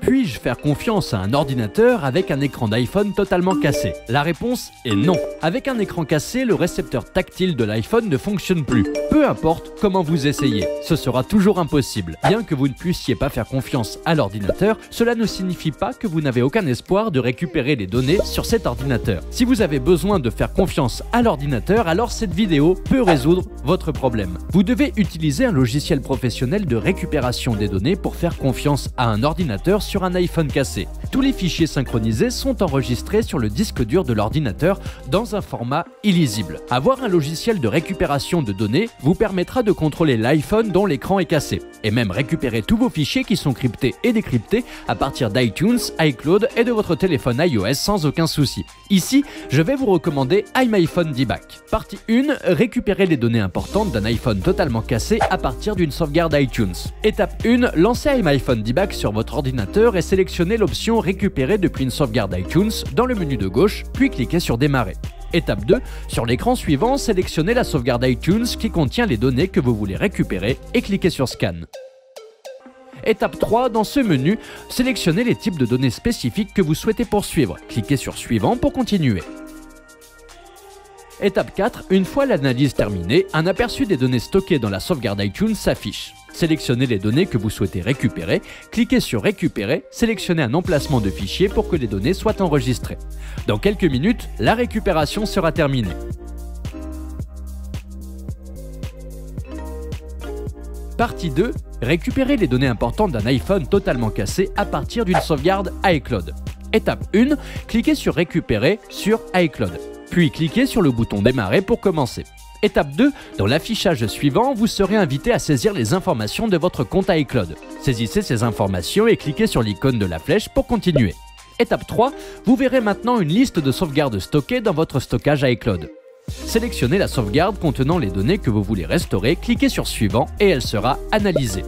Puis-je faire confiance à un ordinateur avec un écran d'iPhone totalement cassé? La réponse est non. Avec un écran cassé, le récepteur tactile de l'iPhone ne fonctionne plus. Peu importe comment vous essayez, ce sera toujours impossible. Bien que vous ne puissiez pas faire confiance à l'ordinateur, cela ne signifie pas que vous n'avez aucun espoir de récupérer les données sur cet ordinateur. Si vous avez besoin de faire confiance à l'ordinateur, alors cette vidéo peut résoudre votre problème. Vous devez utiliser un logiciel professionnel de récupération des données pour faire confiance à un ordinateur sur un iPhone cassé. Tous les fichiers synchronisés sont enregistrés sur le disque dur de l'ordinateur dans un format illisible. Avoir un logiciel de récupération de données vous permettra de contrôler l'iPhone dont l'écran est cassé et même récupérer tous vos fichiers qui sont cryptés et décryptés à partir d'iTunes, iCloud et de votre téléphone iOS sans aucun souci. Ici, je vais vous recommander iMyPhone Debug. Partie 1, récupérer les données importantes d'un iPhone totalement cassé à partir d'une sauvegarde iTunes. Étape 1, lancez iMyPhone Debug sur votre ordinateur et sélectionnez l'option récupérer depuis une sauvegarde iTunes dans le menu de gauche, puis cliquez sur démarrer. Étape 2, sur l'écran suivant, sélectionnez la sauvegarde iTunes qui contient les données que vous voulez récupérer et cliquez sur Scan. Étape 3, dans ce menu, sélectionnez les types de données spécifiques que vous souhaitez poursuivre. Cliquez sur Suivant pour continuer. Étape 4, une fois l'analyse terminée, un aperçu des données stockées dans la sauvegarde iTunes s'affiche. Sélectionnez les données que vous souhaitez récupérer, cliquez sur Récupérer, sélectionnez un emplacement de fichier pour que les données soient enregistrées. Dans quelques minutes, la récupération sera terminée. Partie 2, récupérer les données importantes d'un iPhone totalement cassé à partir d'une sauvegarde iCloud. Étape 1, cliquez sur Récupérer sur iCloud, puis cliquez sur le bouton Démarrer pour commencer. Étape 2, dans l'affichage suivant, vous serez invité à saisir les informations de votre compte iCloud. Saisissez ces informations et cliquez sur l'icône de la flèche pour continuer. Étape 3, vous verrez maintenant une liste de sauvegardes stockées dans votre stockage iCloud. Sélectionnez la sauvegarde contenant les données que vous voulez restaurer, cliquez sur Suivant et elle sera analysée.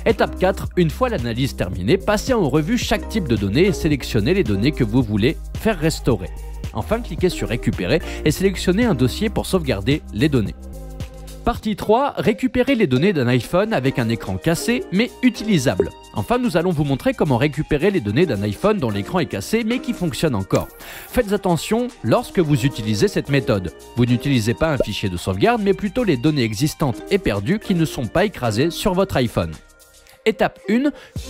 Étape 4, une fois l'analyse terminée, passez en revue chaque type de données et sélectionnez les données que vous voulez faire restaurer. Enfin, cliquez sur Récupérer et sélectionnez un dossier pour sauvegarder les données. Partie 3, récupérer les données d'un iPhone avec un écran cassé mais utilisable. Enfin, nous allons vous montrer comment récupérer les données d'un iPhone dont l'écran est cassé mais qui fonctionne encore. Faites attention lorsque vous utilisez cette méthode. Vous n'utilisez pas un fichier de sauvegarde mais plutôt les données existantes et perdues qui ne sont pas écrasées sur votre iPhone. Étape 1,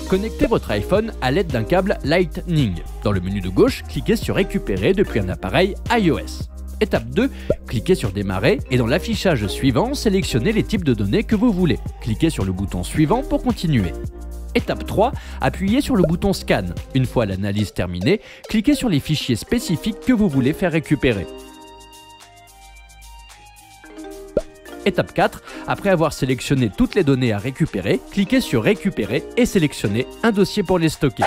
connectez votre iPhone à l'aide d'un câble Lightning. Dans le menu de gauche, cliquez sur Récupérer depuis un appareil iOS. Étape 2, cliquez sur Démarrer et dans l'affichage suivant, sélectionnez les types de données que vous voulez. Cliquez sur le bouton Suivant pour continuer. Étape 3, appuyez sur le bouton Scan. Une fois l'analyse terminée, cliquez sur les fichiers spécifiques que vous voulez faire récupérer. Étape 4, après avoir sélectionné toutes les données à récupérer, cliquez sur Récupérer et sélectionnez un dossier pour les stocker.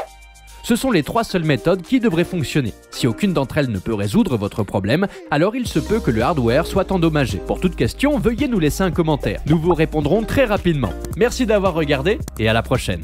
Ce sont les 3 seules méthodes qui devraient fonctionner. Si aucune d'entre elles ne peut résoudre votre problème, alors il se peut que le hardware soit endommagé. Pour toute question, veuillez nous laisser un commentaire. Nous vous répondrons très rapidement. Merci d'avoir regardé et à la prochaine.